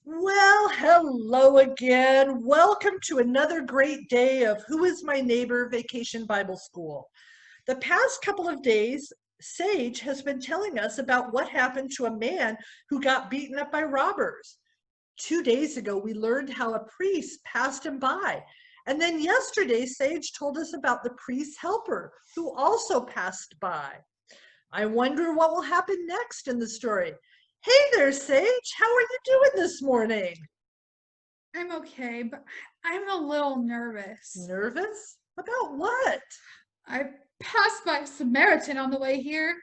Well, hello again. Welcome to another great day of Who is My Neighbor Vacation Bible School. The past couple of days, Sage has been telling us about what happened to a man who got beaten up by robbers. 2 days ago, we learned how a priest passed him by. And then yesterday, Sage told us about the priest's helper who also passed by. I wonder what will happen next in the story. Hey there, Sage. How are you doing this morning? I'm okay, but I'm a little nervous. Nervous? About what? I passed by a Samaritan on the way here.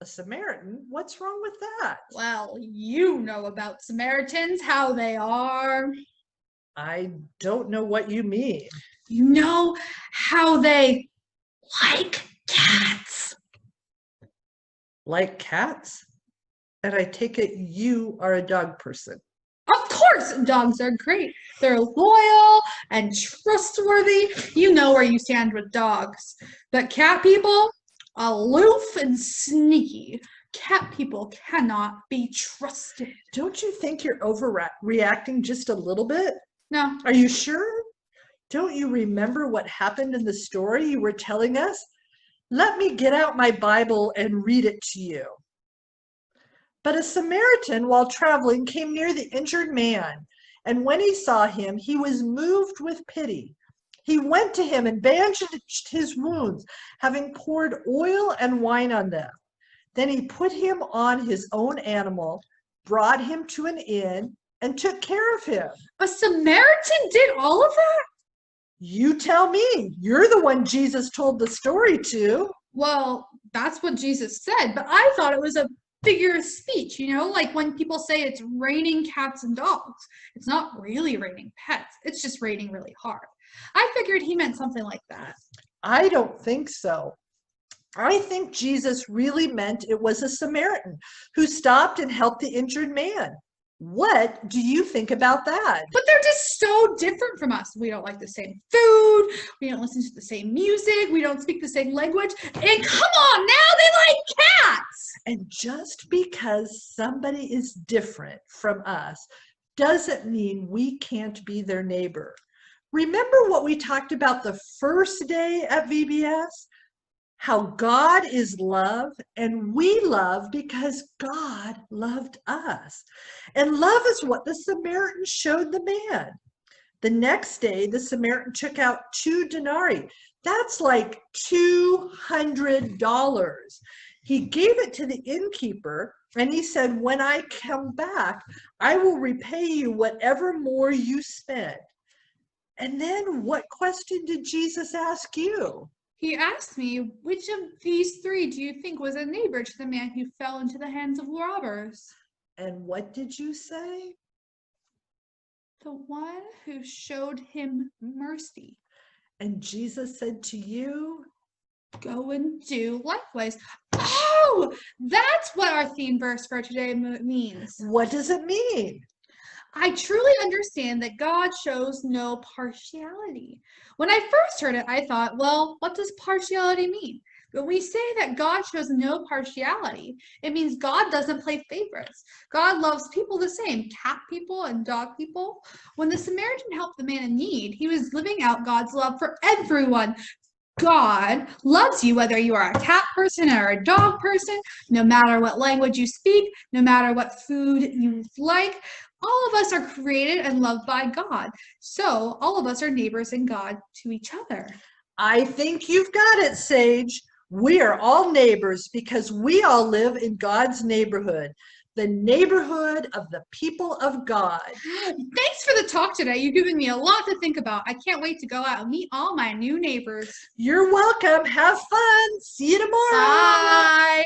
A Samaritan? What's wrong with that? Well, you know about Samaritans, how they are. I don't know what you mean. You know how they like cats. Like cats? And I take it you are a dog person. Of course, dogs are great. They're loyal and trustworthy. You know where you stand with dogs. But cat people, aloof and sneaky. Cat people cannot be trusted. Don't you think you're overreacting just a little bit? No, Are you sure? Don't you remember what happened in the story you were telling us? Let me get out my Bible and read it to you. But a Samaritan, while traveling, came near the injured man, and when he saw him, he was moved with pity. He went to him and bandaged his wounds, having poured oil and wine on them. Then he put him on his own animal, brought him to an inn, and took care of him. a Samaritan did all of that? You tell me. You're the one Jesus told the story to. Well, that's what Jesus said, but I thought it was a figure of speech, like when people say it's raining cats and dogs. It's not really raining pets, it's just raining really hard. I figured he meant something like that. I don't think so. I think Jesus really meant it was a Samaritan who stopped and helped the injured man. What do you think about that? But they're just so different from us. We don't like the same food, we don't listen to the same music, we don't speak the same language, and come on now, they like cats! And just because somebody is different from us doesn't mean we can't be their neighbor. Remember what we talked about the first day at VBS? How God is love, and we love because God loved us. And love is what the Samaritan showed the man. The next day, the Samaritan took out 2 denarii. That's like $200. He gave it to the innkeeper, and he said, when I come back, I will repay you whatever more you spend. And then what question did Jesus ask you? He asked me, which of these 3 do you think was a neighbor to the man who fell into the hands of robbers? And what did you say? The one who showed him mercy. And Jesus said to you, Go and do likewise. Oh, that's what our theme verse for today means. what does it mean? I truly understand that God shows no partiality. When I first heard it, I thought, well, what does partiality mean? When we say that God shows no partiality, it means God doesn't play favorites. God loves people the same, cat people and dog people. When the Samaritan helped the man in need, he was living out God's love for everyone. God loves you whether you are a cat person or a dog person, no matter what language you speak, no matter what food you like. All of us are created and loved by God. So all of us are neighbors in God to each other. I think you've got it, Sage. We are all neighbors because we all live in God's neighborhood, the neighborhood of the people of God. Thanks for the talk today. You've given me a lot to think about. I can't wait to go out and meet all my new neighbors. You're welcome. Have fun. See you tomorrow. Bye.